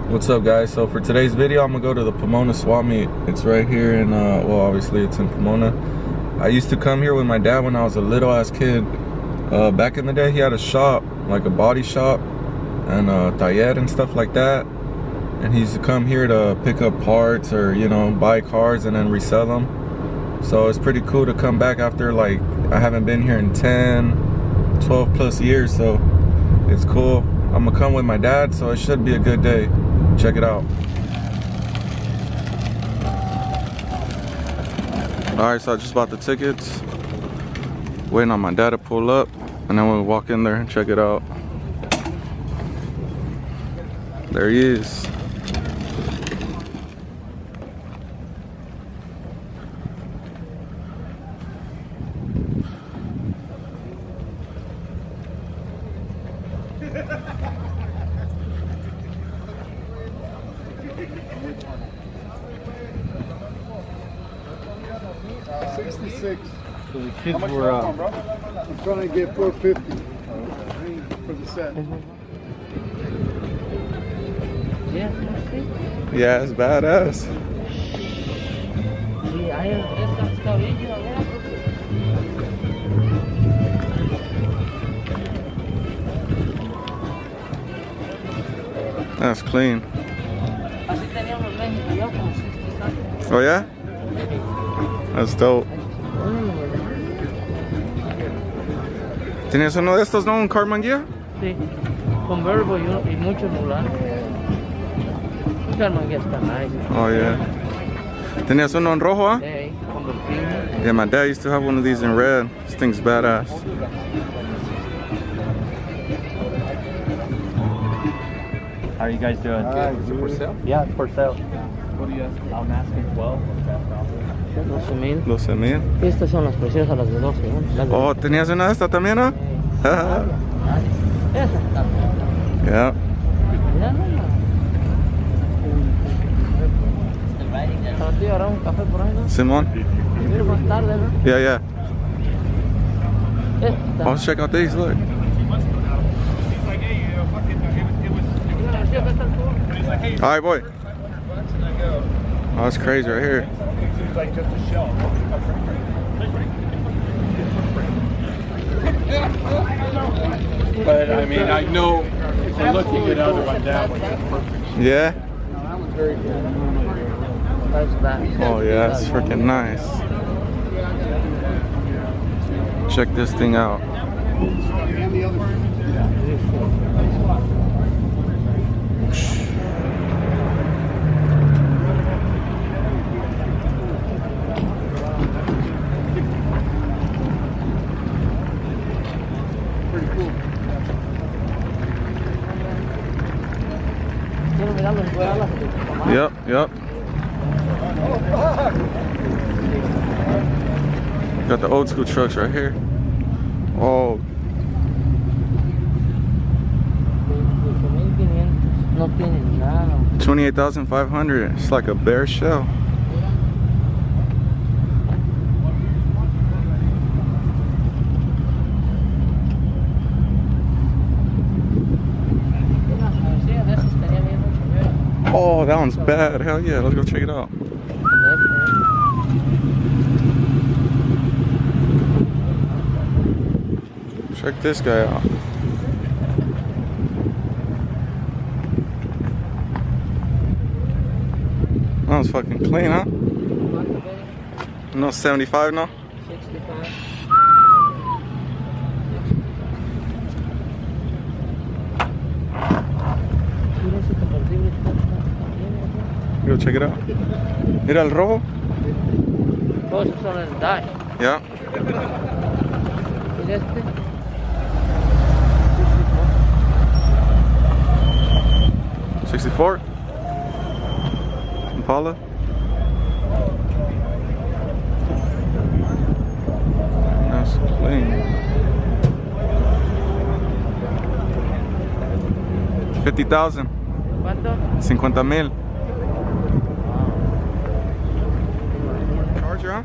What's up, guys? So for today's video, I'm gonna go to the Pomona swap meet. It's right here in well, obviously it's in Pomona. I used to come here with my dad when I was a little ass kid. Back in the day, he had a shop, like a body shop and a taller and stuff like that, and he used to come here to pick up parts or, you know, buy cars and then resell them. So it's pretty cool to come back after, like, I haven't been here in 12 plus years, so it's cool. I'm gonna come with my dad, so it should be a good day. Check it out. Alright, so I just bought the tickets. Waiting on my dad to pull up, and then we'll walk in there and check it out. There he is. $66. So the kids were I'm trying to get $450 for the set. Yeah, it's badass. That's clean. Oh yeah? That's dope. ¿Tienes uno de estos, no? ¿Un car manguía? Sí, convertible y muchos mulares. Manguía está nice. Oh yeah. ¿Tenías uno en rojo, huh? Hey, convertible. Yeah, my dad used to have one of these in red. This thing's badass. How are you guys doing? Is it for sale? Yeah, it's for sale. What do you ask? I'm asking 12. 12,000. 12,000. Estas son las preciosas, las de 12. ¿No? Oh, ¿tenías una de estas también, no? Esa está. Yeah. Mira, no. Para ti, ahora un café por ahí, ¿no? Simón? Mira, más tarde, ¿no? Yeah, yeah. Esta. Oh, let's check out these, look. Alright, boy. Oh, that's crazy right here. Like just a shell. But I mean, I know if we're looking at other one, that one's perfect. Yeah? That one's very good. That's that. Oh, yeah, that's freaking nice. Check this thing out. And the other one. Pretty cool. Yep, yep. Got the old school trucks right here. Oh, No tienen nada. 28,500. It's like a bare shell. Oh, that one's bad. Hell yeah, let's go check it out. Check this guy out. That was fucking clean, huh? No 75, no? 65. Go check it out. Mira el rojo. Todos esos son el dash. Yeah. Mira este. '64. Impala. That's clean. 50,000. ¿Cuánto? 50,000. Charger, huh?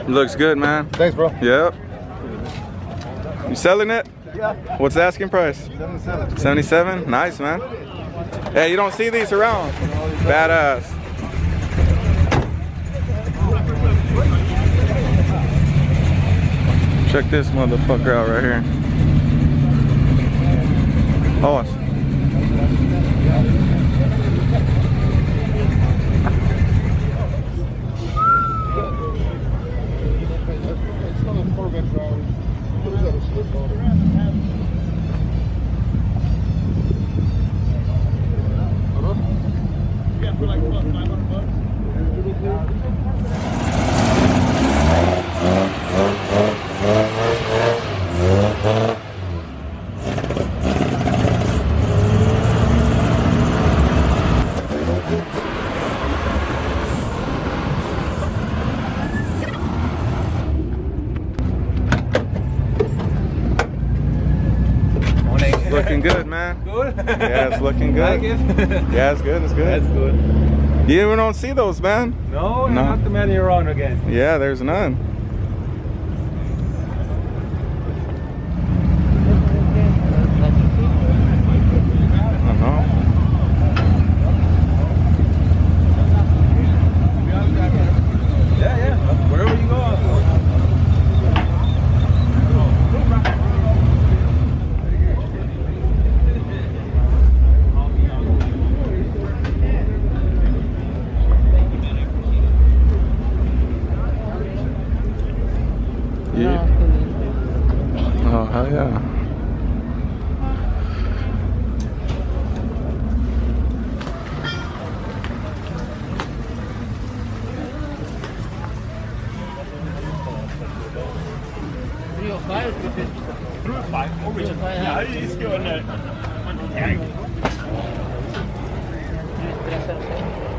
Looks good, man. Thanks, bro. Yep. You selling it? Yeah. What's the asking price? 77. 77? Nice, man. Hey, you don't see these around. Badass. Check this motherfucker out right here. Oh. Looking good, man. Good? Yeah, it's looking good. Like it? Yeah, it's good. It's good. That's good. You even don't see those, man. No, No. not too many around again. Yeah, there's none. Yeah, yeah. Wherever you go. Yeah. Oh, hell yeah.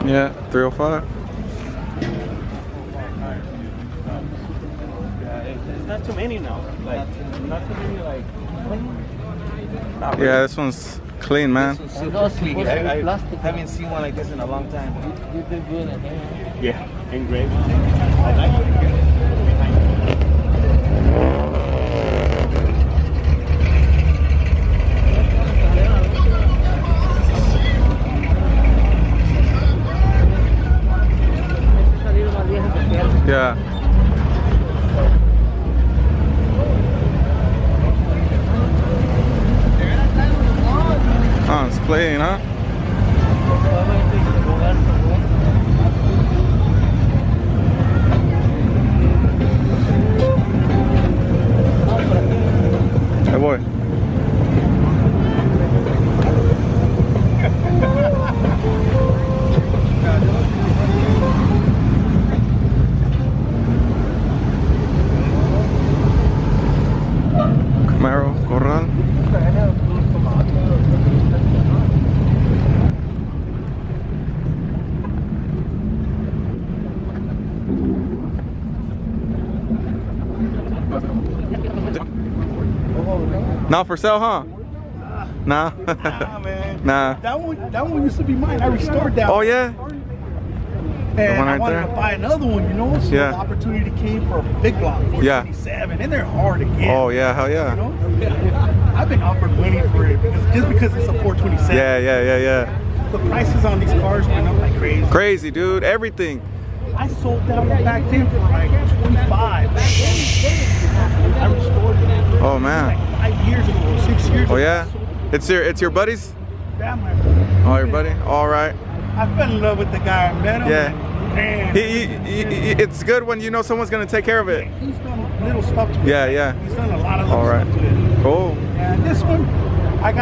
Yeah, 305. It's not too many now. Like, not too many, like. Not really. Yeah, this one's clean, man. Super clean. I Plastic. haven't seen one like this in a long time. You did good at it. Yeah, engraved. I like it. Yeah. Oh, it's clean, huh? Hey, boy. Camaro Corral. Not for sale, huh? Nah. Nah, man. Nah. That one used to be mine. I restored that Oh one. yeah. And one I right wanted there? to buy another one, you know? So Yeah. the opportunity came for a big block, 427, and they're hard to get. Oh yeah. Hell You yeah. know? I've been offered money for it just because it's a 427. Yeah. The prices on these cars went up like crazy. Crazy, dude. Everything. I sold that one back then for like 25. I restored it. Oh man. Like 5 years ago, 6 years ago. Oh yeah. It's your buddies. Yeah, man. Oh, your buddy. All right. I fell in love with the guy. I met him. Yeah. Man. It's good when you know someone's gonna take care of it. He's done little stuff to it. Yeah. He's done a lot of All little right. stuff to it. Cool. And this one, I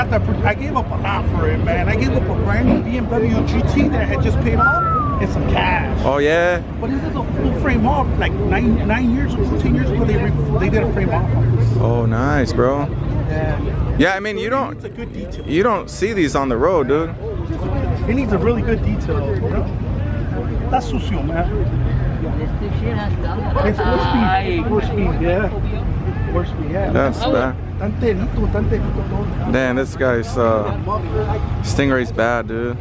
gave up a lot for it, man. I gave up a brand new BMW GT that had just paid off and some cash. Oh yeah. But this is a full frame off. Like 9 years ago, 10 years ago, they did a frame off on this. Oh nice, bro. And Yeah, I mean it's a good detail. you don't see these on the road, dude. It needs a really good detail. You know? That's sucio, man. It's 4 speed. 4 speed, yeah. 4 speed, yeah. That's bad. Tan terito. Damn, this guy's Stingray's bad, dude.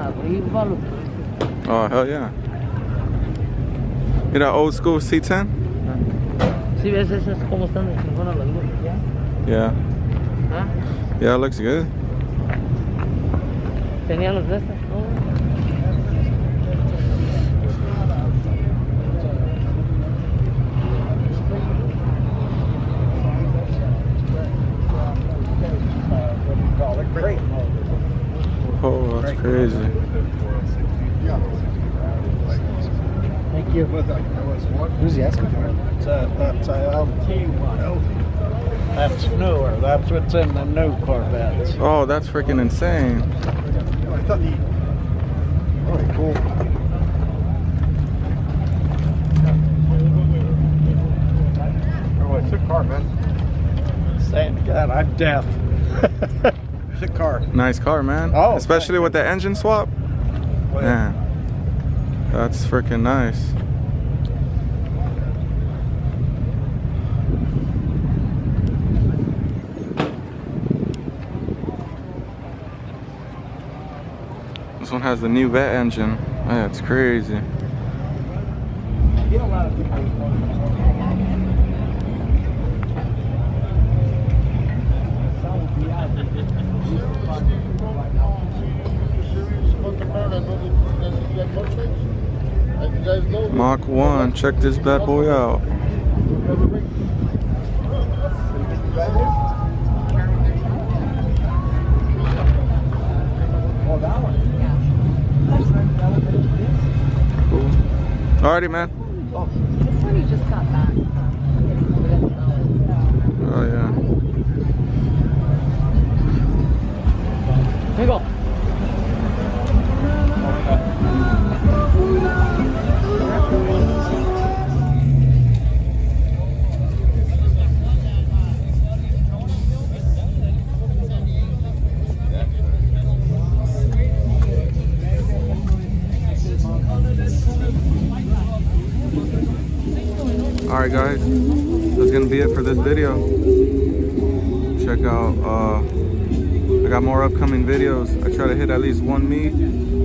arriba los Oh, hell yeah. Mira, old school C10? Sí, ves esas cómo están de chingona las luces ya. Yeah. ¿Ah? Yeah, it looks good. Tenían los de estas, ¿no? Oh, that's crazy. Thank you. Who's he asking for? That's newer. That's what's in the new Corvettes. Oh, that's freaking insane. I thought he. All right, cool. Oh, it's a car, man. Thank God, I'm deaf. It's a car. Nice car, man. Oh, especially with the engine swap. Oh, yeah. Man, that's freaking nice. This one has the new vet engine. Man, it's crazy. Mach 1, check this bad boy out. Cool. Alrighty, man. This one you just got back. Oh yeah. Here you go. Alright guys, that's gonna be it for this video. Check out, I got more upcoming videos. I try to hit at least one meet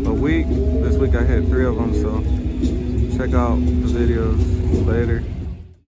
a week. This week I hit 3 of them, so check out the videos later.